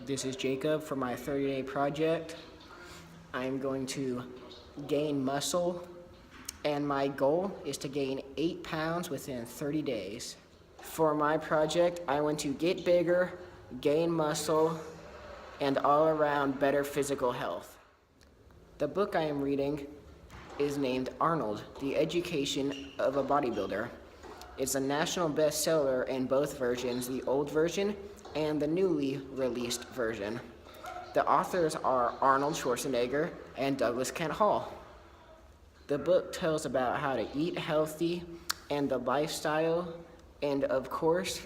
This is Jacob for my 30-day project. I'm going to gain muscle, and my goal is to gain 8 pounds within 30 days. For my project, I want to get bigger, gain muscle, and all around better physical health. The book I am reading is named Arnold, The Education of a Bodybuilder. It's a national bestseller in both versions, the old version and the newly released version. The authors are Arnold Schwarzenegger and Douglas Kent Hall. The book tells about how to eat healthy and the lifestyle, and of course,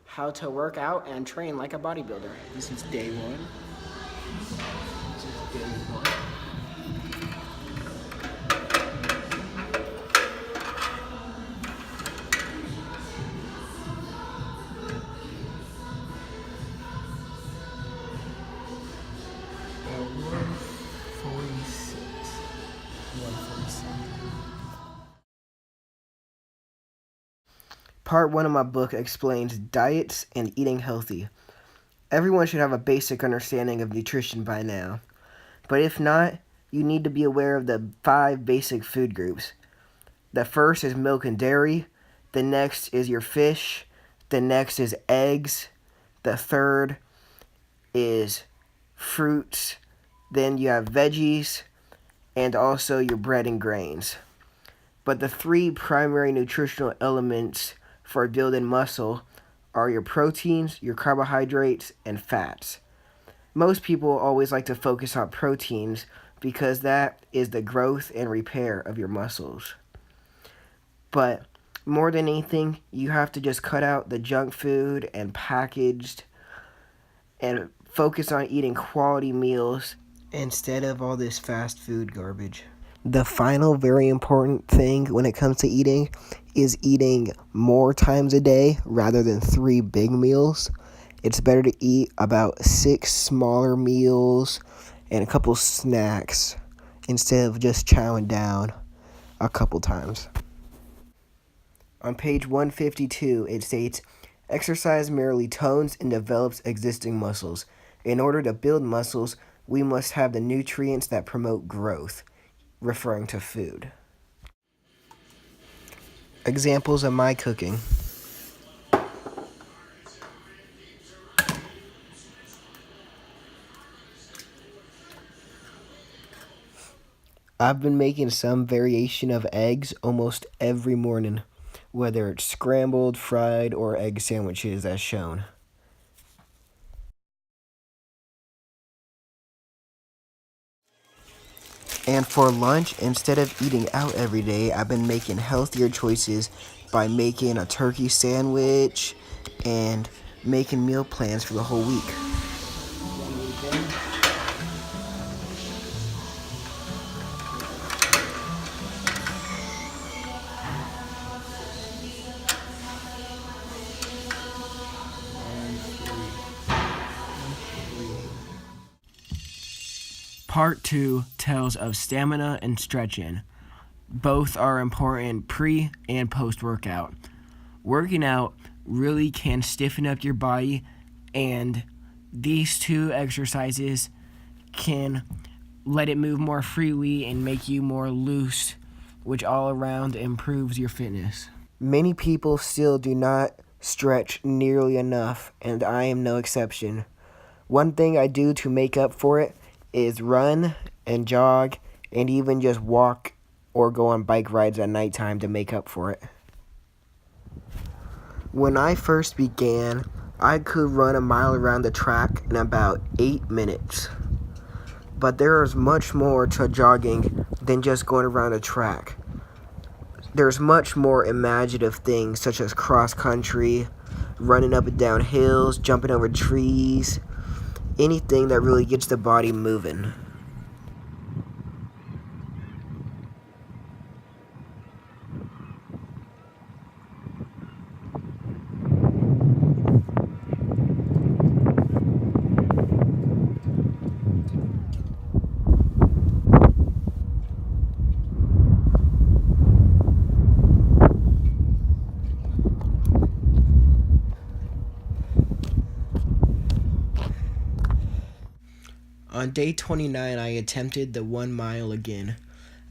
how to work out and train like a bodybuilder. This is day one. This is day one. Part 1 of my book explains diets and eating healthy. Everyone should have a basic understanding of nutrition by now. But if not, you need to be aware of the 5 basic food groups. The first is milk and dairy. The next is your fish. The next is eggs. The third is fruits. Then you have veggies and also your bread and grains. But the 3 primary nutritional elements for building muscle are your proteins, your carbohydrates, and fats. Most people always like to focus on proteins because that is the growth and repair of your muscles. But more than anything, you have to just cut out the junk food and packaged and focus on eating quality meals instead of all this fast food garbage. The final very important thing when it comes to eating is eating more times a day rather than 3 big meals. It's better to eat about 6 smaller meals and a couple snacks instead of just chowing down a couple times. On page 152, it states, "Exercise merely tones and develops existing muscles. In order to build muscles, we must have the nutrients that promote growth," referring to food. Examples of my cooking. I've been making some variation of eggs almost every morning, whether it's scrambled, fried, or egg sandwiches as shown. And for lunch, instead of eating out every day, I've been making healthier choices by making a turkey sandwich and making meal plans for the whole week. Part 2 tells of stamina and stretching. Both are important pre- and post-workout. Working out really can stiffen up your body, and these 2 exercises can let it move more freely and make you more loose, which all around improves your fitness. Many people still do not stretch nearly enough, and I am no exception. One thing I do to make up for it is run and jog and even just walk or go on bike rides at nighttime to make up for it. When I first began, I could run a mile around the track in about 8 minutes. But there is much more to jogging than just going around a track. There's much more imaginative things such as cross country, running up and down hills, jumping over trees, anything that really gets the body moving. On day 29, I attempted the 1 mile again.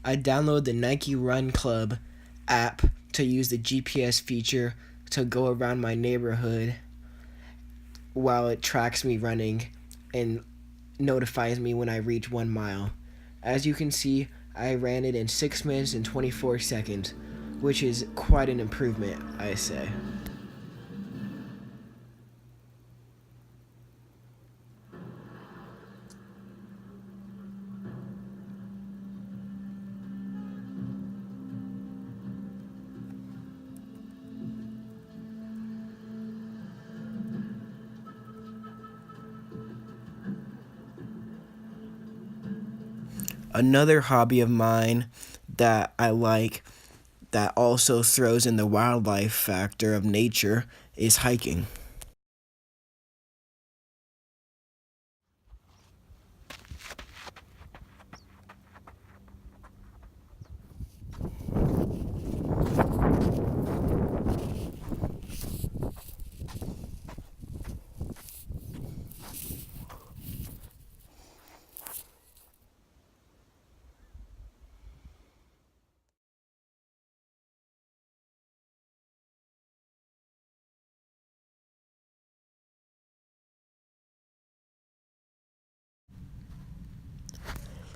I downloaded the Nike Run Club app to use the GPS feature to go around my neighborhood while it tracks me running and notifies me when I reach 1 mile. As you can see, I ran it in 6 minutes and 24 seconds, which is quite an improvement, I say. Another hobby of mine that I like that also throws in the wildlife factor of nature is hiking.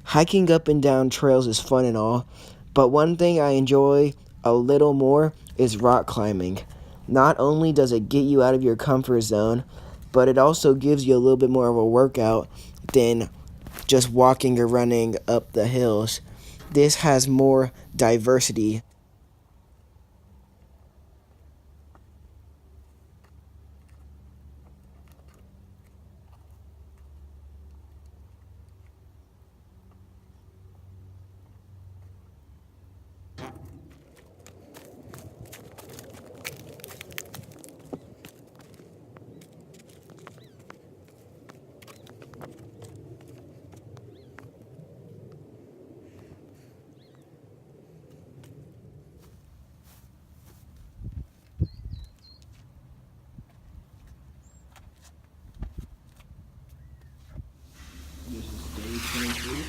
Hiking up and down trails is fun and all, but one thing I enjoy a little more is rock climbing. Not only does it get you out of your comfort zone, but it also gives you a little bit more of a workout than just walking or running up the hills. This has more diversity. This is day 23.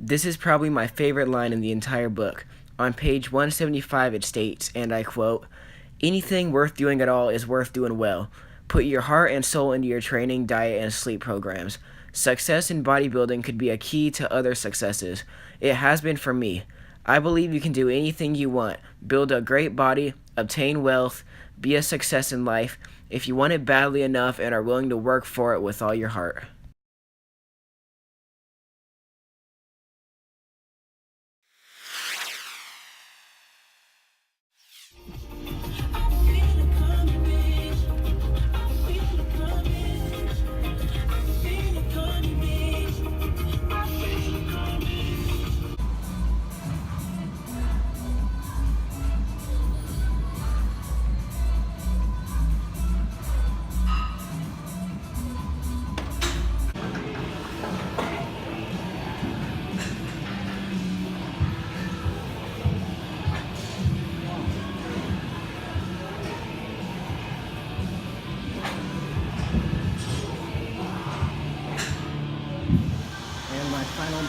This is probably my favorite line in the entire book. On page 175 it states, and I quote, "Anything worth doing at all is worth doing well. Put your heart and soul into your training, diet, and sleep programs. Success in bodybuilding could be a key to other successes. It has been for me. I believe you can do anything you want. Build a great body, obtain wealth, be a success in life if you want it badly enough and are willing to work for it with all your heart."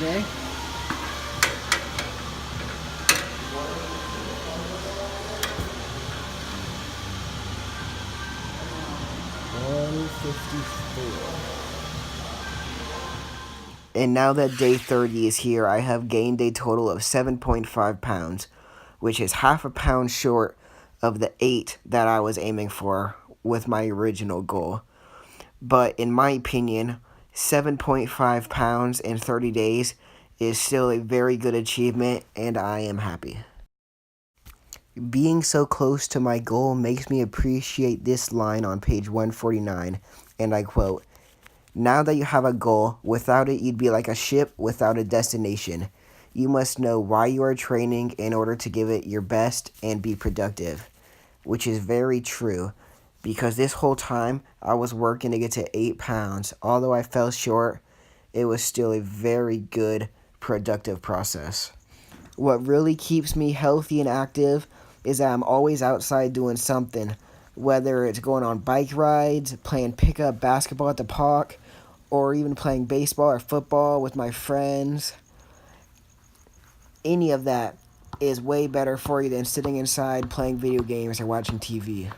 day. And now that day 30 is here, I have gained a total of 7.5 pounds, which is half a pound short of the 8 that I was aiming for with my original goal. But in my opinion, 7.5 pounds in 30 days is still a very good achievement, and I am happy. Being so close to my goal makes me appreciate this line on page 149, and I quote, "Now that you have a goal, without it you'd be like a ship without a destination. You must know why you are training in order to give it your best and be productive," which is very true because this whole time I was working to get to 8 pounds. Although I fell short, it was still a very good, productive process. What really keeps me healthy and active is that I'm always outside doing something, whether it's going on bike rides, playing pickup basketball at the park, or even playing baseball or football with my friends. Any of that is way better for you than sitting inside playing video games or watching TV.